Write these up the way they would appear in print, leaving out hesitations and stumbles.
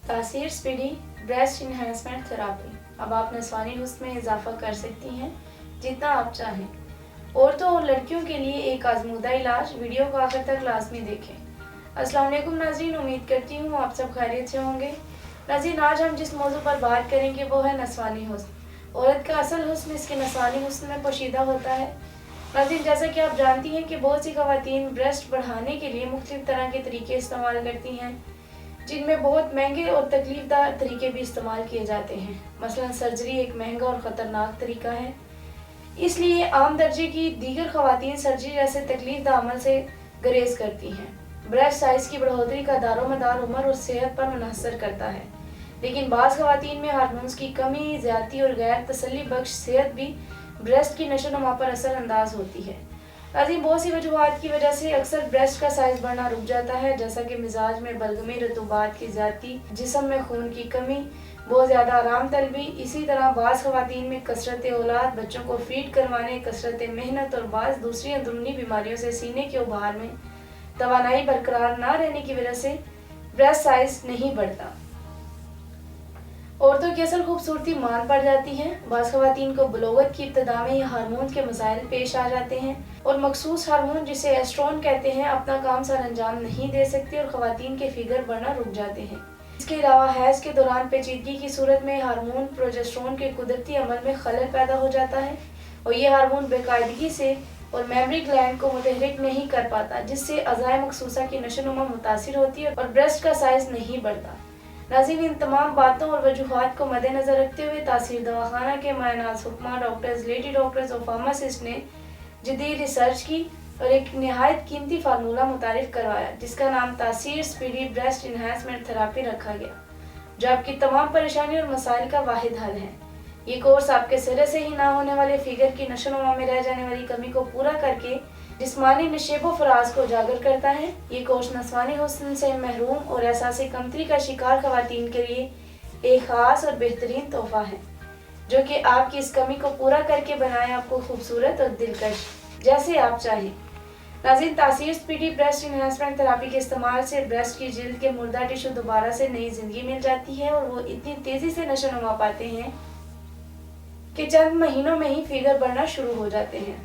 تاثیر speedy breast enhancement therapy. اب آپ نسوانی حسن میں اضافہ کر سکتی ہیں جتنا آپ چاہیں۔ عورتوں اور لڑکیوں کے لیے ایک آزمودہ علاج، ویڈیو کو آخر تک لازمی دیکھیں۔ السلام علیکم ناظرین، امید کرتی ہوں آپ سب خیریت سے ہوں گے۔ ناظرین، آج ہم جس موضوع پر بات کریں گے وہ ہے نسوانی حسن۔ عورت کا اصل حسن اس کے نسوانی حسن میں پوشیدہ ہوتا ہے۔ ناظرین، جیسا کہ آپ جانتی ہیں کہ بہت سی خواتین بریسٹ بڑھانے کے لیے مختلف طرح کے طریقے استعمال کرتی ہیں، جن میں بہت مہنگے اور تکلیف دہ طریقے بھی استعمال کیے جاتے ہیں۔ مثلا سرجری ایک مہنگا اور خطرناک طریقہ ہے، اس لیے عام درجے کی دیگر خواتین سرجری جیسے تکلیف دہ عمل سے گریز کرتی ہیں۔ بریسٹ سائز کی بڑھوتری کا دار و مدار عمر اور صحت پر منحصر کرتا ہے، لیکن بعض خواتین میں ہارمونز کی کمی، زیادتی اور غیر تسلی بخش صحت بھی بریسٹ کی نشو و نما پر اثر انداز ہوتی ہے۔ ناظرین، بہت سی وجوہات کی وجہ سے اکثر بریسٹ کا سائز بڑھنا رک جاتا ہے، جیسا کہ مزاج میں بلغمی، رطوبات کی زیادتی، جسم میں خون کی کمی، بہت زیادہ آرام طلبی۔ اسی طرح بعض خواتین میں کثرت اولاد، بچوں کو فیڈ کروانے، کثرت محنت اور بعض دوسری اندرونی بیماریوں سے سینے کے ابھار میں توانائی برقرار نہ رہنے کی وجہ سے بریسٹ سائز نہیں بڑھتا۔ عورتوں کی اصل خوبصورتی مان پڑ جاتی ہے۔ بعض خواتین کو بلوغت کی ابتدا میں یہ ہارمون کے مسائل پیش آ جاتے ہیں اور مخصوص ہارمون جسے ایسٹرون کہتے ہیں اپنا کام سر انجام نہیں دے سکتے اور خواتین کے فگر بڑھنا رک جاتے ہیں۔ اس کے علاوہ حیض کے دوران پیچیدگی کی صورت میں ہارمون پروجسٹرون کے قدرتی عمل میں خلل پیدا ہو جاتا ہے اور یہ ہارمون باقاعدگی سے اور میمری گلینڈ کو متحرک نہیں کر پاتا، جس سے اعضائے مخصوصہ کی نشو و نما متاثر ہوتی ہے اور بریسٹ کا سائز نہیں بڑھتا۔ ناظرین، ان تمام باتوں اور وجوہات کو مد نظر رکھتے ہوئے تاثیر دواخانہ کے ماہر ناز حکمہ ڈاکٹرز، لیڈی ڈاکٹرز اور فارماسسٹ نے جدید ریسرچ کی اور ایک نہایت قیمتی فارمولہ متعارف کروایا جس کا نام تاثیر اسپیڈی بریسٹ انہینسمنٹ تھراپی رکھا گیا، جو آپ کی تمام پریشانیوں اور مسائل کا واحد حل ہے۔ یہ کورس آپ کے سرے سے ہی نہ ہونے والے فگر کی نشو و نما میں رہ جانے والی کمی کو پورا کر کے جسمانی نشیب و فراز کو اجاگر کرتا ہے۔ یہ کورس نسوانی حسن سے محروم اور احساس کمتری کا شکار خواتین کے لیے ایک خاص اور بہترین تحفہ ہے، جو کہ آپ کی اس کمی کو پورا کر کے بنائے آپ کو خوبصورت اور دلکش جیسے آپ چاہیں۔ ناظرین، تاثیر اسپیڈی بریسٹ انہینسمنٹ تھراپی کے استعمال سے بریسٹ کی جلد کے مردہ ٹشو دوبارہ سے نئی زندگی مل جاتی ہے اور وہ اتنی تیزی سے نشو و نما پاتے ہیں کہ چند مہینوں میں ہی فگر بڑھنا شروع ہو جاتے ہیں۔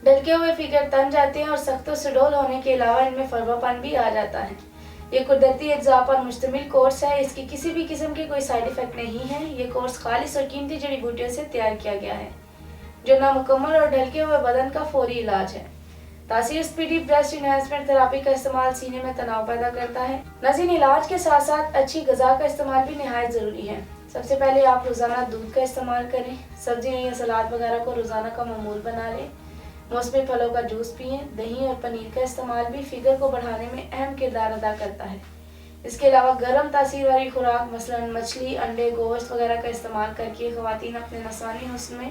ڈھلکے ہوئے فگر تن جاتے ہیں اور سخت و سڈول ہونے کے علاوہ ان میں فروا پن بھی آ جاتا ہے۔ یہ قدرتی اجزاء پر مشتمل کورس ہے، اس کی کسی بھی قسم کے کوئی سائیڈ افیکٹ نہیں ہے۔ یہ کورس خالص اور قیمتی جڑی بوٹیوں سے تیار کیا گیا ہے، جو نامکمل اور ڈھلکے ہوئے بدن کا فوری علاج ہے۔ تاثیر اسپیڈی بریسٹ انہینسمنٹ تھراپی کا استعمال سینے میں تناؤ پیدا کرتا ہے۔ ناظرین، علاج کے ساتھ ساتھ اچھی غذا کا استعمال بھی نہایت ضروری ہے۔ سب سے پہلے آپ روزانہ دودھ کا استعمال کریں، سبزیاں یا سلاد وغیرہ کو روزانہ کا معمول بنا لیں، موسمی پھلوں کا جوس پئیں۔ دہی اور پنیر کا استعمال بھی فگر کو بڑھانے میں اہم کردار ادا کرتا ہے۔ اس کے علاوہ گرم تاثیر والی خوراک مثلا مچھلی، انڈے، گوشت وغیرہ کا استعمال کر کے خواتین اپنے نسوانی حسن میں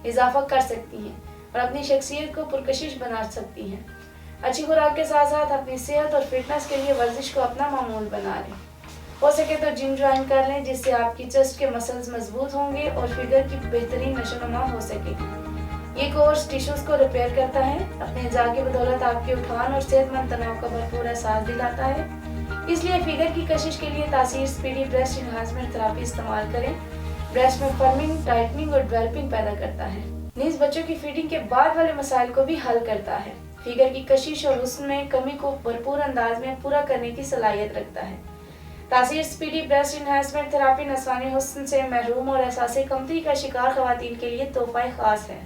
اضافہ کر سکتی ہیں اور اپنی شخصیت کو پرکشش بنا سکتی ہیں۔ اچھی خوراک کے ساتھ ساتھ اپنی صحت اور فٹنس کے لیے ورزش کو اپنا معمول بنا لیں۔ ہو سکے تو جم جوائن کر لیں، جس سے آپ کی چسٹ کے مسلز مضبوط ہوں گے اور فگر کی بہترین نشو و نما ہو سکے گی۔ یہ کورس ٹیشوز کو ریپیئر کرتا ہے، اپنے اعضاء کی بدولت آپ کے اٹھان اور صحت مند تناؤ کا بھرپور احساس دلاتا ہے۔ اس لیے فگر کی کشش کے لیے تاثیر اسپیڈی بریسٹ انہینسمنٹ تھراپی استعمال کریں۔ بریسٹ میں فرمنگ، ٹائٹننگ اور ڈیولپنگ پیدا کرتا ہے، نیز بچوں کی فیڈنگ کے بعد والے مسائل کو بھی حل کرتا ہے۔ فگر کی کشش اور حسن میں کمی کو بھرپور انداز میں پورا کرنے کی صلاحیت رکھتا ہے۔ تاثیر اسپیڈی بریسٹ انہینسمنٹ تھراپی نسوانی حسن سے محروم اور احساس کمتری کا شکار خواتین کے لیے تحفہ خاص ہے۔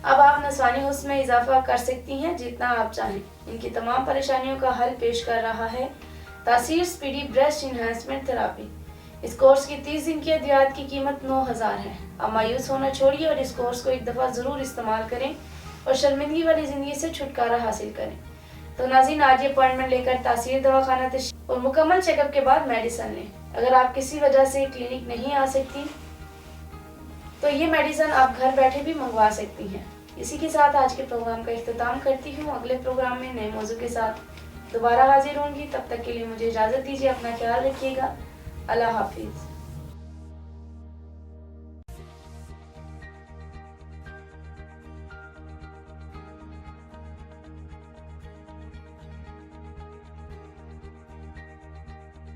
اب آپ نسوانی حسن میں اضافہ کر سکتی ہیں جتنا آپ چاہیں۔ ان کی تمام پریشانیوں کا حل پیش کر رہا ہے تاثیر اسپیڈی بریسٹ انہینسمنٹ تھراپی۔ اس کورس کی 30 دن کی ادویات کی قیمت 9000 ہے۔ اب مایوس ہونا چھوڑیے اور اس کورس کو ایک دفعہ ضرور استعمال کریں اور شرمندگی والی زندگی سے چھٹکارا حاصل کریں۔ تو ناظرین، آج یہ اپوائنٹمنٹ لے کر تاثیر دواخانہ تشریف اور مکمل چیک اپ کے بعد میڈیسن لیں۔ اگر آپ کسی وجہ سے کلینک نہیں آ سکتی تو یہ میڈیسن آپ گھر بیٹھے بھی منگوا سکتی ہیں۔ اسی کے ساتھ آج کے پروگرام کا اختتام کرتی ہوں۔ اگلے پروگرام میں نئے موضوع کے ساتھ دوبارہ حاضر ہوں گی، تب تک کے لیے مجھے اجازت دیجیے۔ اپنا خیال رکھیے گا۔ اللہ حافظ۔